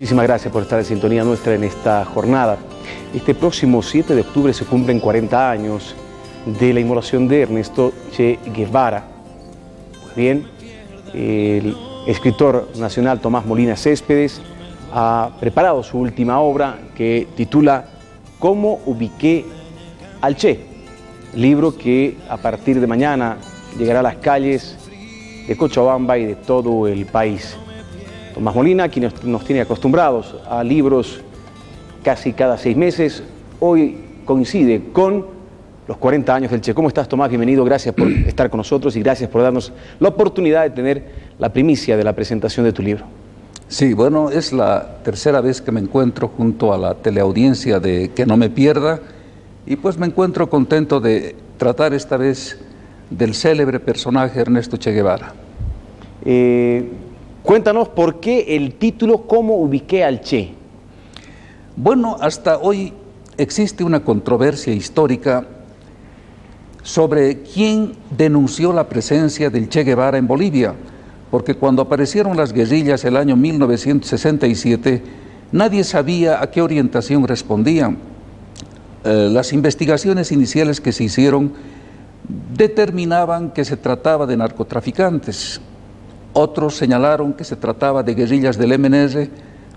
Muchísimas gracias por estar en sintonía nuestra en esta jornada. Este próximo 7 de octubre se cumplen 40 años de la inmolación de Ernesto Che Guevara. Pues bien, el escritor nacional Tomás Molina Céspedes ha preparado su última obra que titula ¿Cómo ubiqué al Che? Libro que a partir de mañana llegará a las calles de Cochabamba y de todo el país. Tomás Molina, quien nos tiene acostumbrados a libros casi cada 6 meses, hoy coincide con los 40 años del Che. ¿Cómo estás, Tomás? Bienvenido, gracias por estar con nosotros y gracias por darnos la oportunidad de tener la primicia de la presentación de tu libro. Sí, bueno, es la tercera vez que me encuentro junto a la teleaudiencia de Que No Me Pierda, y pues me encuentro contento de tratar esta vez del célebre personaje Ernesto Che Guevara. Cuéntanos por qué el título ¿Cómo ubiqué al Che? Bueno, hasta hoy existe una controversia histórica sobre quién denunció la presencia del Che Guevara en Bolivia, porque cuando aparecieron las guerrillas el año 1967, nadie sabía a qué orientación respondían. Las investigaciones iniciales que se hicieron determinaban que se trataba de narcotraficantes. Otros señalaron que se trataba de guerrillas del MNR,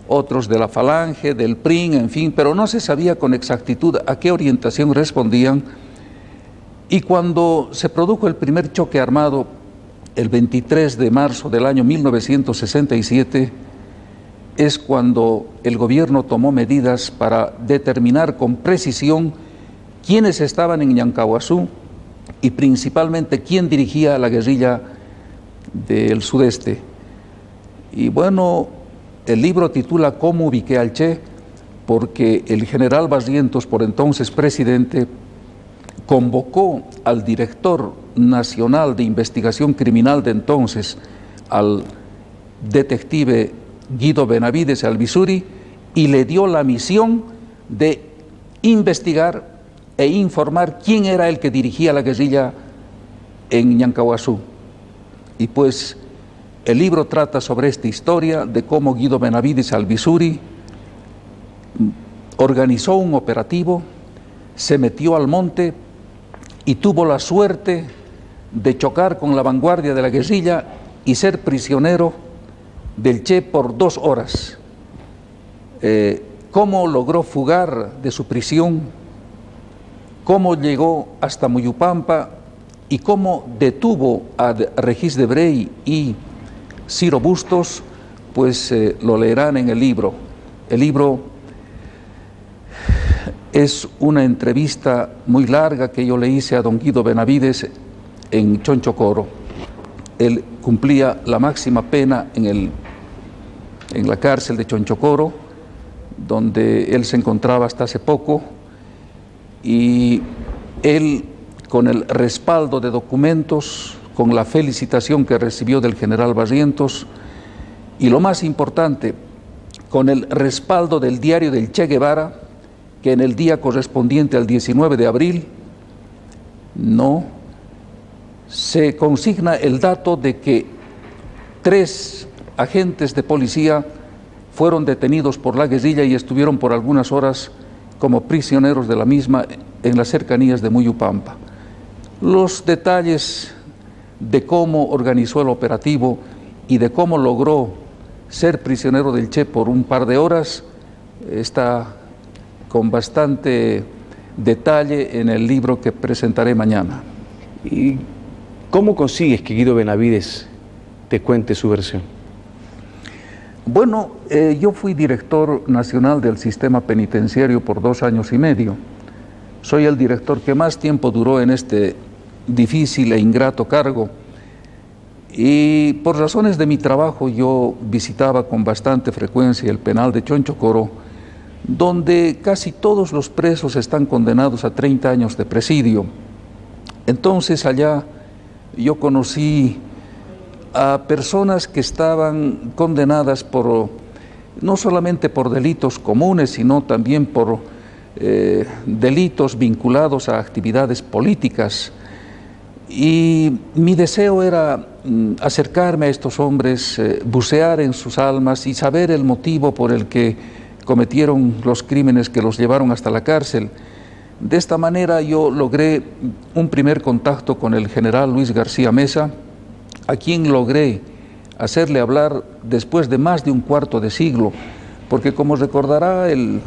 otros de la Falange, del PRIN, en fin, pero no se sabía con exactitud a qué orientación respondían. Y cuando se produjo el primer choque armado, el 23 de marzo del año 1967, es cuando el gobierno tomó medidas para determinar con precisión quiénes estaban en Ñancahuazú y principalmente quién dirigía la guerrilla del sudeste. Y bueno, el libro titula ¿Cómo ubiqué al Che? Porque el general Barrientos, por entonces presidente, convocó al director nacional de investigación criminal de entonces, al detective Guido Benavides Alvisuri, y le dio la misión de investigar e informar quién era el que dirigía la guerrilla en Ñancahuazú. Y pues el libro trata sobre esta historia de cómo Guido Benavides Alvisuri organizó un operativo, se metió al monte y tuvo la suerte de chocar con la vanguardia de la guerrilla y ser prisionero del Che por 2 horas. Cómo logró fugar de su prisión, cómo llegó hasta Muyupampa y cómo detuvo a Regis Debray y Ciro Bustos, pues lo leerán en el libro. El libro es una entrevista muy larga que yo le hice a don Guido Benavides en Chonchocoro. Él cumplía la máxima pena en la cárcel de Chonchocoro, donde él se encontraba hasta hace poco, y él, con el respaldo de documentos, con la felicitación que recibió del general Barrientos, y lo más importante, con el respaldo del diario del Che Guevara, que en el día correspondiente al 19 de abril, se consigna el dato de que 3 agentes de policía fueron detenidos por la guerrilla y estuvieron por algunas horas como prisioneros de la misma en las cercanías de Muyupampa. Los detalles de cómo organizó el operativo y de cómo logró ser prisionero del Che por un par de horas está con bastante detalle en el libro que presentaré mañana. ¿Y cómo consigues que Guido Benavides te cuente su versión? Bueno, yo fui director nacional del sistema penitenciario por 2 años y medio. Soy el director que más tiempo duró en este difícil e ingrato cargo, y por razones de mi trabajo yo visitaba con bastante frecuencia el penal de Chonchocoro, donde casi todos los presos están condenados a 30 años de presidio. Entonces allá yo conocí a personas que estaban condenadas no solamente por delitos comunes, sino también por delitos vinculados a actividades políticas. Y mi deseo era acercarme a estos hombres, bucear en sus almas y saber el motivo por el que cometieron los crímenes que los llevaron hasta la cárcel. De esta manera yo logré un primer contacto con el general Luis García Meza, a quien logré hacerle hablar después de más de un cuarto de siglo, porque como recordará el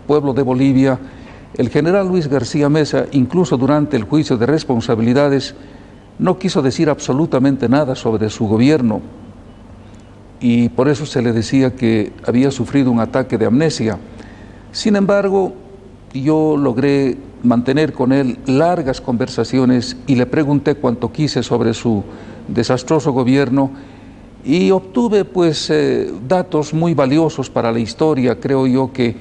pueblo de Bolivia, el general Luis García Meza, incluso durante el juicio de responsabilidades, no quiso decir absolutamente nada sobre su gobierno, y por eso se le decía que había sufrido un ataque de amnesia. Sin embargo, yo logré mantener con él largas conversaciones y le pregunté cuanto quise sobre su desastroso gobierno y obtuve pues datos muy valiosos para la historia. Creo yo que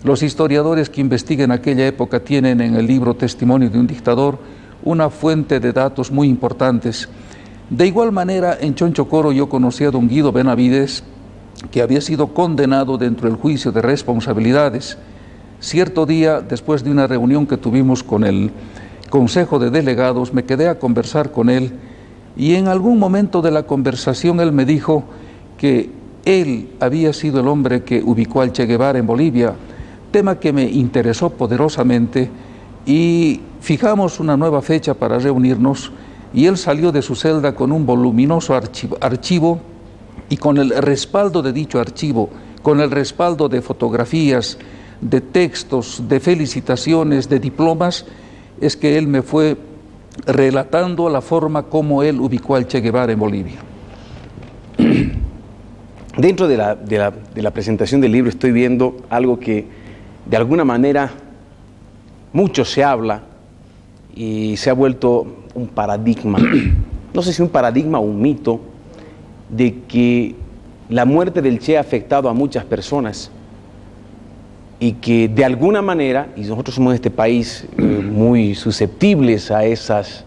los historiadores que investiguen aquella época tienen en el libro Testimonio de un dictador una fuente de datos muy importantes. De igual manera, en Chonchocoro yo conocí a don Guido Benavides, que había sido condenado dentro del juicio de responsabilidades. Cierto día, después de una reunión que tuvimos con el Consejo de Delegados, me quedé a conversar con él y en algún momento de la conversación él me dijo que él había sido el hombre que ubicó al Che Guevara en Bolivia, tema que me interesó poderosamente, y fijamos una nueva fecha para reunirnos y él salió de su celda con un voluminoso archivo y con el respaldo de dicho archivo, con el respaldo de fotografías, de textos, de felicitaciones, de diplomas, es que él me fue relatando la forma como él ubicó al Che Guevara en Bolivia. Dentro de la presentación del libro estoy viendo algo que de alguna manera mucho se habla y se ha vuelto un paradigma, no sé si un paradigma o un mito, de que la muerte del Che ha afectado a muchas personas y que de alguna manera, y nosotros somos en este país muy susceptibles a esas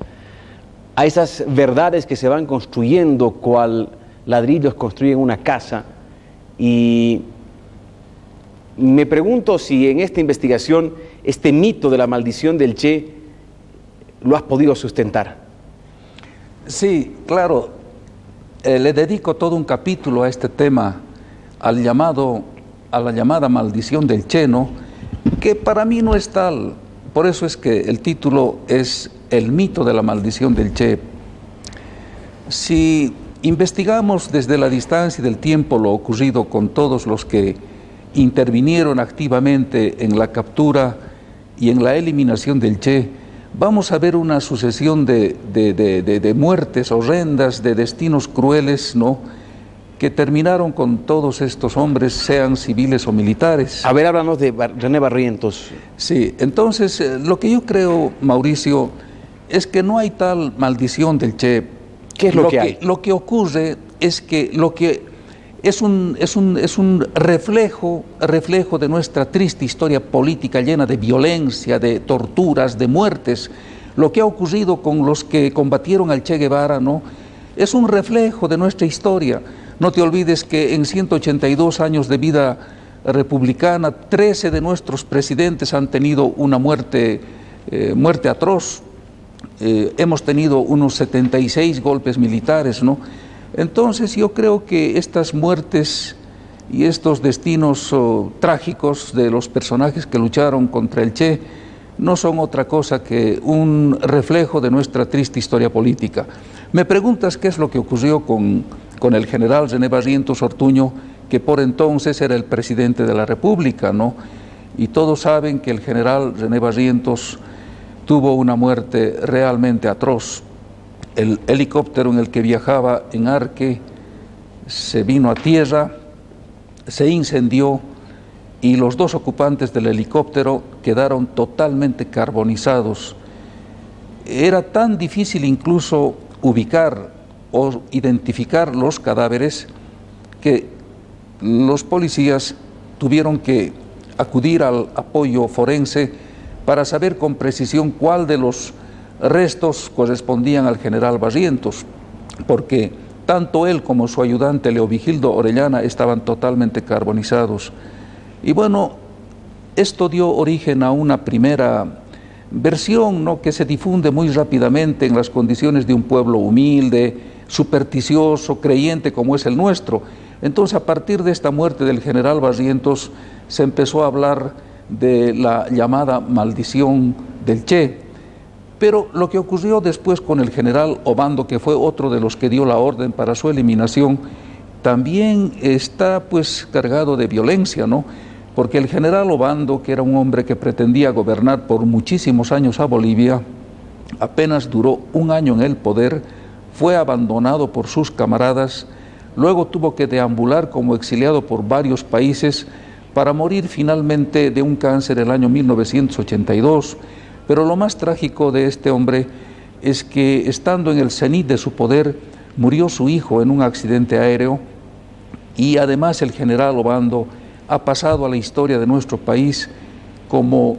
verdades que se van construyendo cual ladrillos construyen una casa, y me pregunto si en esta investigación este mito de la maldición del Che lo has podido sustentar. Sí, claro, le dedico todo un capítulo a este tema, a la llamada maldición del Che, ¿no? Que para mí no es tal. Por eso es que el título es El mito de la maldición del Che. Si investigamos desde la distancia y del tiempo lo ocurrido con todos los que intervinieron activamente en la captura y en la eliminación del Che, vamos a ver una sucesión de muertes horrendas, de destinos crueles, ¿no?, que terminaron con todos estos hombres, sean civiles o militares. A ver, háblanos de René Barrientos. Sí, entonces lo que yo creo, Mauricio, es que no hay tal maldición del Che. ¿Qué es lo que hay? Lo que ocurre es que es un reflejo de nuestra triste historia política llena de violencia, de torturas, de muertes. Lo que ha ocurrido con los que combatieron al Che Guevara, ¿no?, es un reflejo de nuestra historia. No te olvides que en 182 años de vida republicana, 13 de nuestros presidentes han tenido una muerte atroz. Hemos tenido unos 76 golpes militares, ¿no? Entonces yo creo que estas muertes y estos destinos trágicos de los personajes que lucharon contra el Che no son otra cosa que un reflejo de nuestra triste historia política. Me preguntas qué es lo que ocurrió con el general René Barrientos Ortuño, que por entonces era el presidente de la República, ¿no? Y todos saben que el general René Barrientos tuvo una muerte realmente atroz. El helicóptero en el que viajaba en Arque se vino a tierra, se incendió y los dos ocupantes del helicóptero quedaron totalmente carbonizados. Era tan difícil incluso ubicar o identificar los cadáveres que los policías tuvieron que acudir al apoyo forense para saber con precisión cuál de los restos correspondían al general Barrientos, porque tanto él como su ayudante Leovigildo Orellana estaban totalmente carbonizados. Y bueno, esto dio origen a una primera versión, ¿no?, que se difunde muy rápidamente en las condiciones de un pueblo humilde, supersticioso, creyente como es el nuestro. Entonces, a partir de esta muerte del general Barrientos, se empezó a hablar de la llamada maldición del Che. Pero lo que ocurrió después con el general Obando, que fue otro de los que dio la orden para su eliminación, también está pues cargado de violencia, ¿no? Porque el general Obando, que era un hombre que pretendía gobernar por muchísimos años a Bolivia, apenas duró un año en el poder, fue abandonado por sus camaradas, luego tuvo que deambular como exiliado por varios países para morir finalmente de un cáncer el año 1982. Pero lo más trágico de este hombre es que, estando en el cenit de su poder, murió su hijo en un accidente aéreo, y además el general Obando ha pasado a la historia de nuestro país como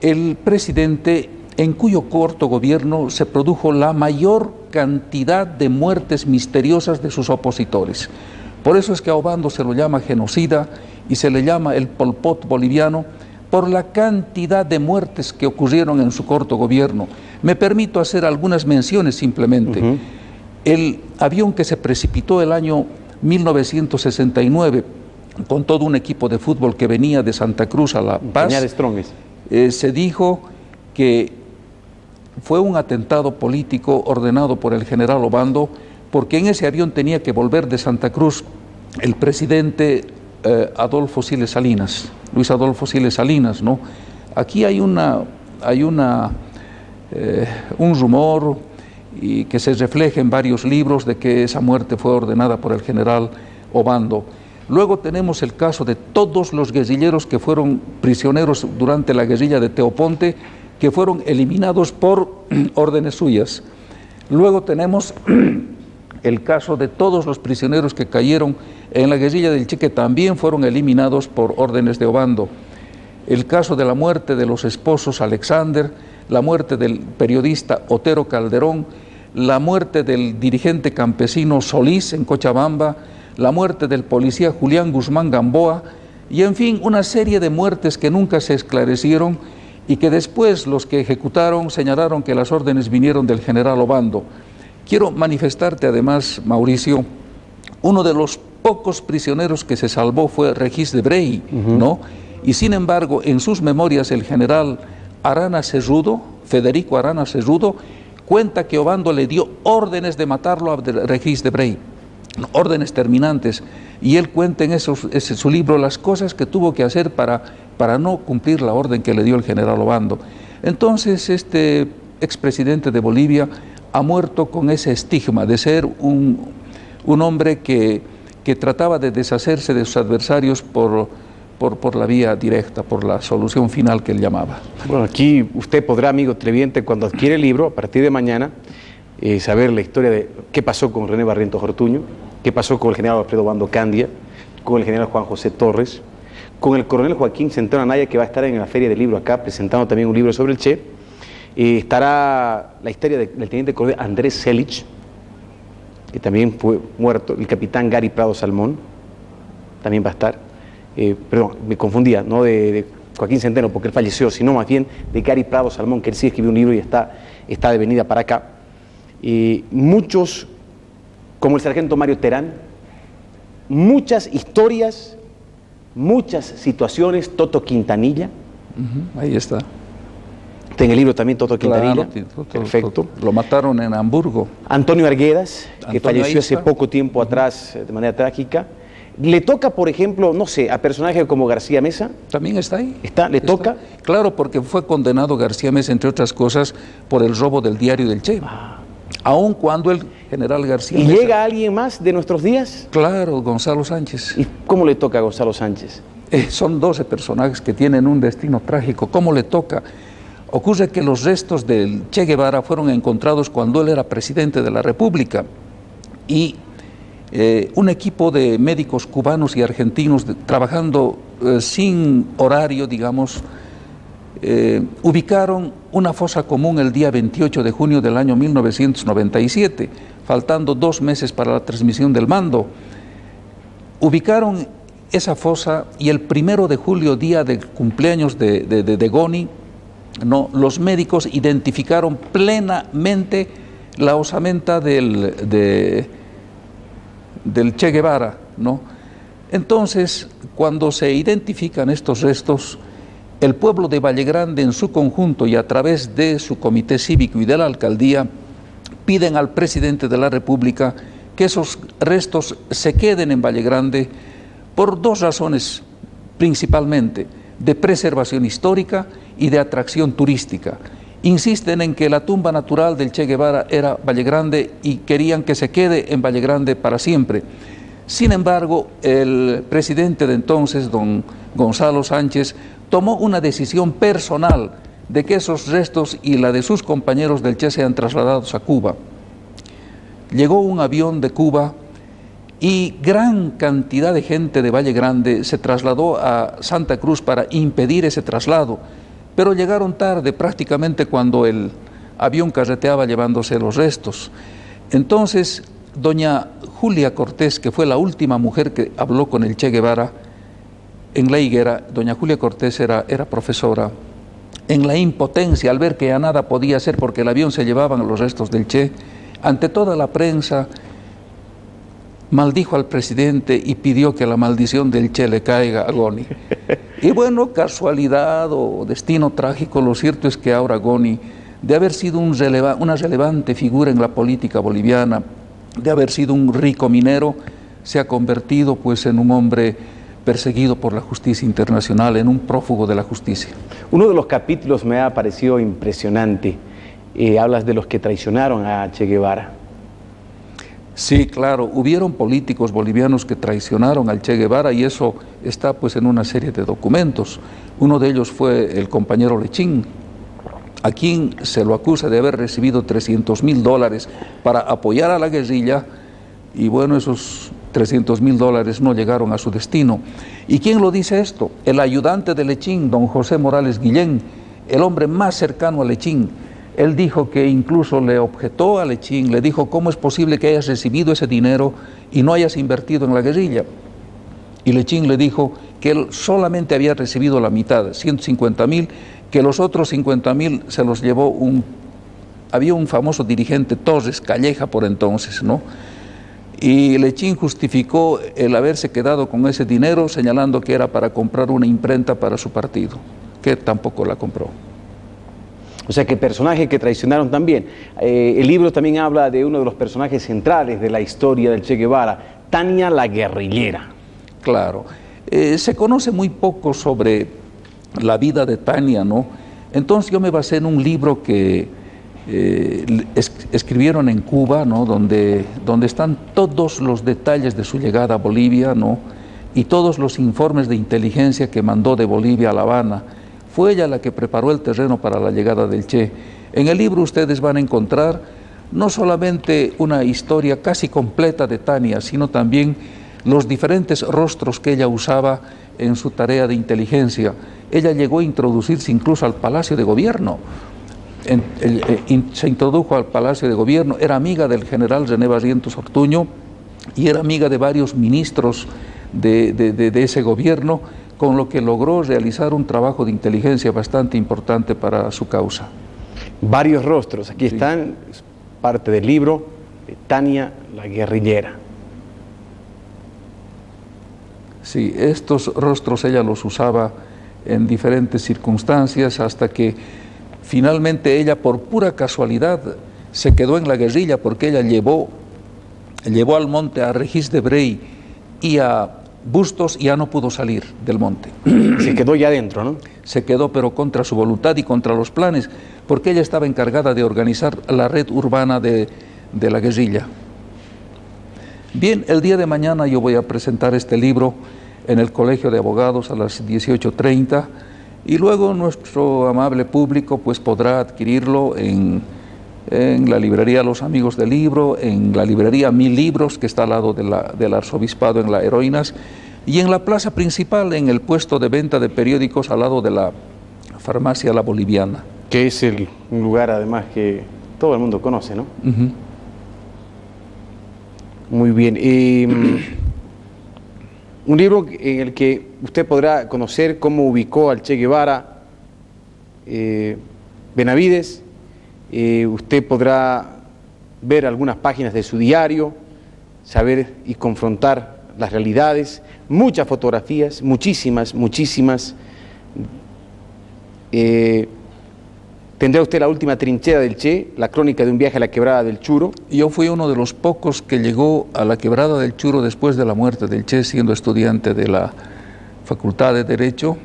el presidente en cuyo corto gobierno se produjo la mayor cantidad de muertes misteriosas de sus opositores. Por eso es que a Obando se lo llama genocida y se le llama el Pol Pot boliviano, por la cantidad de muertes que ocurrieron en su corto gobierno. Me permito hacer algunas menciones simplemente. El avión que se precipitó el año 1969 con todo un equipo de fútbol que venía de Santa Cruz a La Paz, se dijo que fue un atentado político ordenado por el general Obando, porque en ese avión tenía que volver de Santa Cruz el presidente Adolfo Siles Salinas, Luis Adolfo Siles Salinas, ¿no? Aquí hay un rumor y que se refleja en varios libros de que esa muerte fue ordenada por el general Obando. Luego tenemos el caso de todos los guerrilleros que fueron prisioneros durante la guerrilla de Teoponte, que fueron eliminados por órdenes suyas. Luego tenemos el caso de todos los prisioneros que cayeron en la guerrilla del Che, que también fueron eliminados por órdenes de Obando. El caso de la muerte de los esposos Alexander, la muerte del periodista Otero Calderón, la muerte del dirigente campesino Solís en Cochabamba, la muerte del policía Julián Guzmán Gamboa, y en fin, una serie de muertes que nunca se esclarecieron y que después los que ejecutaron señalaron que las órdenes vinieron del general Obando. Quiero manifestarte además, Mauricio, uno de los pocos prisioneros que se salvó fue Regis Debray, ¿no? Y sin embargo, en sus memorias el general Arana Cerrudo, Federico Arana Cerrudo, cuenta que Obando le dio órdenes de matarlo a Regis Debray, órdenes terminantes, y él cuenta en su libro las cosas que tuvo que hacer para no cumplir la orden que le dio el general Obando. Entonces, este expresidente de Bolivia ha muerto con ese estigma de ser un hombre que trataba de deshacerse de sus adversarios por la vía directa, por la solución final que él llamaba. Bueno, aquí usted podrá, amigo televidente, cuando adquiere el libro, a partir de mañana, saber la historia de qué pasó con René Barrientos Ortuño, qué pasó con el general Alfredo Obando Candia, con el general Juan José Torres, con el coronel Joaquín Centeno Anaya, que va a estar en la Feria del Libro acá, presentando también un libro sobre el Che. Estará la historia del teniente coronel Andrés Selig, que también fue muerto, el capitán Gary Prado Salmón, también va a estar. Perdón, me confundía, no de Joaquín Centeno, porque él falleció, sino más bien de Gary Prado Salmón, que él sí escribió un libro y está de venida para acá. Muchos, como el sargento Mario Terán, muchas historias, muchas situaciones. Toto Quintanilla. Ahí está. En el libro también Toto Quintanilla. Claro, perfecto. Lo mataron en Hamburgo. Antonio Arguedas, que falleció hace poco tiempo atrás de manera trágica. Le toca, por ejemplo, no sé, a personajes como García Mesa. También está ahí. ¿Le toca? Claro, porque fue condenado García Mesa, entre otras cosas, por el robo del diario del Che. Aun cuando el general García Mesa... ¿Y llega alguien más de nuestros días? Claro, Gonzalo Sánchez. ¿Y cómo le toca a Gonzalo Sánchez? Son 12 personajes que tienen un destino trágico. ¿Cómo le toca? Ocurre que los restos del Che Guevara fueron encontrados cuando él era presidente de la República, y un equipo de médicos cubanos y argentinos trabajando sin horario, digamos, ubicaron una fosa común el día 28 de junio del año 1997, faltando 2 meses para la transmisión del mando. Ubicaron esa fosa y el 1 de julio, día del cumpleaños de Goni, ¿no? Los médicos identificaron plenamente la osamenta del Che Guevara, ¿no? Entonces, cuando se identifican estos restos, el pueblo de Valle Grande en su conjunto y a través de su comité cívico y de la alcaldía piden al presidente de la República que esos restos se queden en Valle Grande por dos razones principalmente: de preservación histórica y de atracción turística. Insisten en que la tumba natural del Che Guevara era Valle Grande y querían que se quede en Valle Grande para siempre. Sin embargo, el presidente de entonces, don Gonzalo Sánchez, tomó una decisión personal de que esos restos y la de sus compañeros del Che sean trasladados a Cuba. Llegó un avión de Cuba y gran cantidad de gente de Valle Grande se trasladó a Santa Cruz para impedir ese traslado, pero llegaron tarde, prácticamente cuando el avión carreteaba llevándose los restos. Entonces, doña Julia Cortés, que fue la última mujer que habló con el Che Guevara en La Higuera, doña Julia Cortés era profesora, en la impotencia al ver que ya nada podía hacer porque el avión se llevaban los restos del Che, ante toda la prensa maldijo al presidente y pidió que la maldición del Che le caiga a Goni. Y bueno, casualidad o destino trágico, lo cierto es que ahora Goni, de haber sido una relevante figura en la política boliviana, de haber sido un rico minero, se ha convertido pues en un hombre perseguido por la justicia internacional, en un prófugo de la justicia. Uno de los capítulos me ha parecido impresionante. Hablas de los que traicionaron a Che Guevara. Sí, claro, hubieron políticos bolivianos que traicionaron al Che Guevara y eso está pues en una serie de documentos. Uno de ellos fue el compañero Lechín, a quien se lo acusa de haber recibido $300,000 para apoyar a la guerrilla, y bueno, esos $300,000 no llegaron a su destino. ¿Y quién lo dice esto? El ayudante de Lechín, don José Morales Guillén, el hombre más cercano a Lechín. Él dijo que incluso le objetó a Lechín, le dijo: ¿cómo es posible que hayas recibido ese dinero y no hayas invertido en la guerrilla? Y Lechín le dijo que él solamente había recibido la mitad, 150,000, que los otros 50,000 se los llevó había un famoso dirigente, Torres Calleja por entonces, ¿no? Y Lechín justificó el haberse quedado con ese dinero señalando que era para comprar una imprenta para su partido, que tampoco la compró. O sea, que personajes que traicionaron también. El libro también habla de uno de los personajes centrales de la historia del Che Guevara, Tania la guerrillera. Claro. Se conoce muy poco sobre la vida de Tania, ¿no? Entonces yo me basé en un libro que escribieron en Cuba, ¿no? Donde están todos los detalles de su llegada a Bolivia, ¿no? Y todos los informes de inteligencia que mandó de Bolivia a La Habana. Fue ella la que preparó el terreno para la llegada del Che. En el libro ustedes van a encontrar no solamente una historia casi completa de Tania, sino también los diferentes rostros que ella usaba en su tarea de inteligencia. Ella llegó a introducirse incluso al Palacio de Gobierno. Se introdujo al Palacio de Gobierno, era amiga del general René Barrientos Ortuño y era amiga de varios ministros de ese gobierno, con lo que logró realizar un trabajo de inteligencia bastante importante para su causa. Varios rostros, aquí están, es parte del libro de Tania la guerrillera. Sí, estos rostros ella los usaba en diferentes circunstancias hasta que finalmente ella, por pura casualidad, se quedó en la guerrilla, porque ella llevó al monte a Regis de Brey y a Bustos y ya no pudo salir del monte. Se quedó ya adentro, ¿no? Se quedó, pero contra su voluntad y contra los planes, porque ella estaba encargada de organizar la red urbana de la guerrilla. Bien, el día de mañana yo voy a presentar este libro en el Colegio de Abogados a las 18:30 y luego nuestro amable público pues podrá adquirirlo en la librería Los Amigos del Libro, en la librería Mil Libros, que está al lado del Arzobispado en la Heroínas, y en la plaza principal, en el puesto de venta de periódicos al lado de la farmacia La Boliviana. Que es un lugar además que todo el mundo conoce, ¿no? Uh-huh. Muy bien. Un libro en el que usted podrá conocer cómo ubicó al Che Guevara, Benavides. Usted podrá ver algunas páginas de su diario, saber y confrontar las realidades, muchas fotografías, muchísimas. Tendrá usted la última trinchera del Che, la crónica de un viaje a la quebrada del Churo. Yo fui uno de los pocos que llegó a la quebrada del Churo después de la muerte del Che, siendo estudiante de la Facultad de Derecho.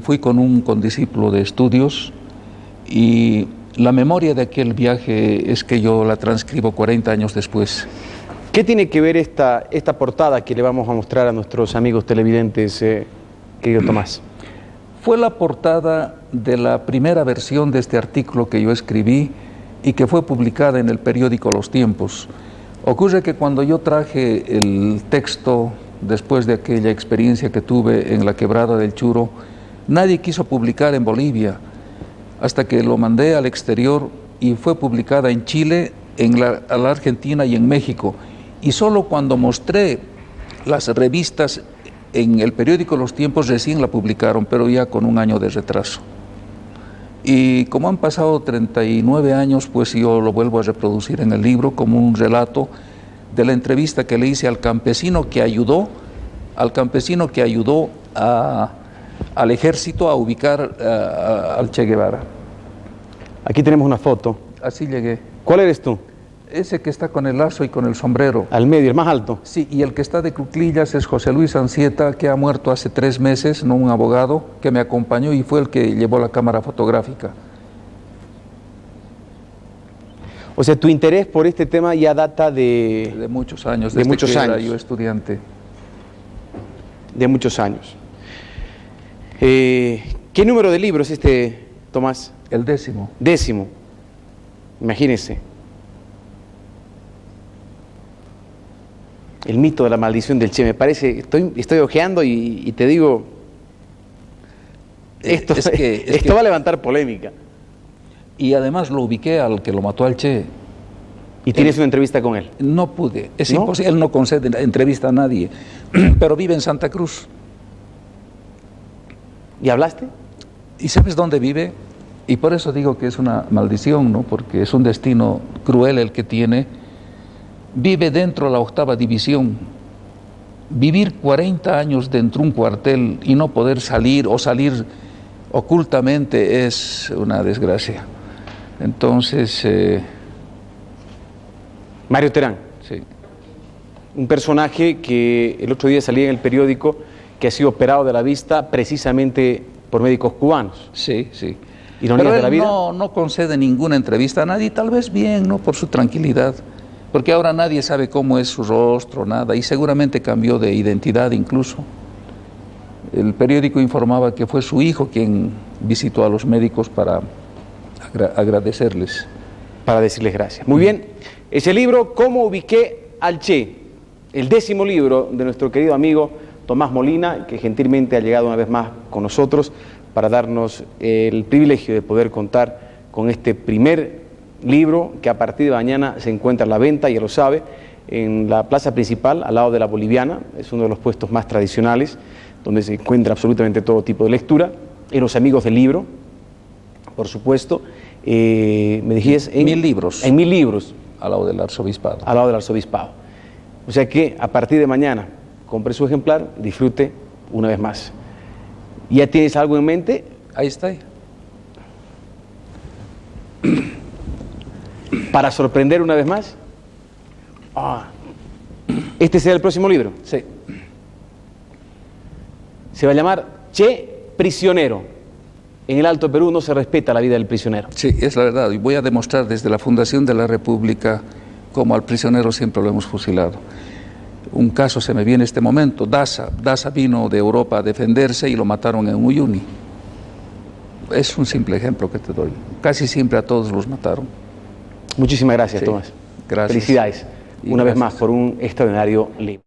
Fui con un condiscípulo de estudios y la memoria de aquel viaje es que yo la transcribo 40 años después. ¿Qué tiene que ver esta portada que le vamos a mostrar a nuestros amigos televidentes, querido Tomás? Fue la portada de la primera versión de este artículo que yo escribí y que fue publicada en el periódico Los Tiempos. Ocurre que cuando yo traje el texto, después de aquella experiencia que tuve en la quebrada del Churo, nadie quiso publicar en Bolivia, hasta que lo mandé al exterior y fue publicada en Chile, a la Argentina y en México. Y solo cuando mostré las revistas en el periódico Los Tiempos recién la publicaron, pero ya con un año de retraso. Y como han pasado 39 años, pues yo lo vuelvo a reproducir en el libro como un relato de la entrevista que le hice al campesino que ayudó al ejército a ubicar al Che Guevara. Aquí tenemos una foto. Así llegué. ¿Cuál eres tú? Ese que está con el lazo y con el sombrero. Al medio, el más alto. Sí, y el que está de cuclillas es José Luis Ancieta, que ha muerto hace 3 meses, no un abogado, que me acompañó y fue el que llevó la cámara fotográfica. O sea, tu interés por este tema ya data de muchos años, desde que era yo estudiante. De muchos años. ¿Qué número de libro es este, Tomás? El 10º. 10º. Imagínese. El mito de la maldición del Che, me parece, estoy ojeando y te digo, esto va a levantar polémica. Y además lo ubiqué al que lo mató al Che. ¿Y tienes una entrevista con él? No pude, es ¿No? imposible, él no concede entrevista a nadie, pero vive en Santa Cruz. ¿Y hablaste? ¿Y sabes dónde vive? Y por eso digo que es una maldición, ¿no? Porque es un destino cruel el que tiene. Vive dentro de la 8ª división. Vivir 40 años dentro de un cuartel y no poder salir o salir ocultamente es una desgracia. Entonces... Mario Terán. Sí. Un personaje que el otro día salía en el periódico que ha sido operado de la vista precisamente por médicos cubanos. Sí, sí. ¿Ironías de la vida? No concede ninguna entrevista a nadie, tal vez bien, ¿no? Por su tranquilidad. Porque ahora nadie sabe cómo es su rostro, nada, y seguramente cambió de identidad incluso. El periódico informaba que fue su hijo quien visitó a los médicos para agradecerles. Para decirles gracias. Muy bien, ese libro, ¿Cómo ubiqué al Che? El 10º libro de nuestro querido amigo Tomás Molina, que gentilmente ha llegado una vez más con nosotros para darnos el privilegio de poder contar con este primer libro que a partir de mañana se encuentra a la venta, ya lo sabe, en la plaza principal, al lado de la Boliviana. Es uno de los puestos más tradicionales, donde se encuentra absolutamente todo tipo de lectura. En los amigos del libro, por supuesto. Me dijiste en 1000 libros. En 1000 libros. Al lado del arzobispado. Al lado del arzobispado. O sea que a partir de mañana, compre su ejemplar, disfrute una vez más. ¿Ya tienes algo en mente? Ahí está. Para sorprender una vez más. ¿Este será el próximo libro? Sí. Se va a llamar Che Prisionero. En el Alto Perú no se respeta la vida del prisionero. Sí, es la verdad. Y voy a demostrar desde la fundación de la República cómo al prisionero siempre lo hemos fusilado. Un caso se me viene en este momento. Daza vino de Europa a defenderse y lo mataron en Uyuni. Es un simple ejemplo que te doy. Casi siempre a todos los mataron. Muchísimas gracias, Sí, Tomás. gracias. Felicidades una vez más por un extraordinario libro.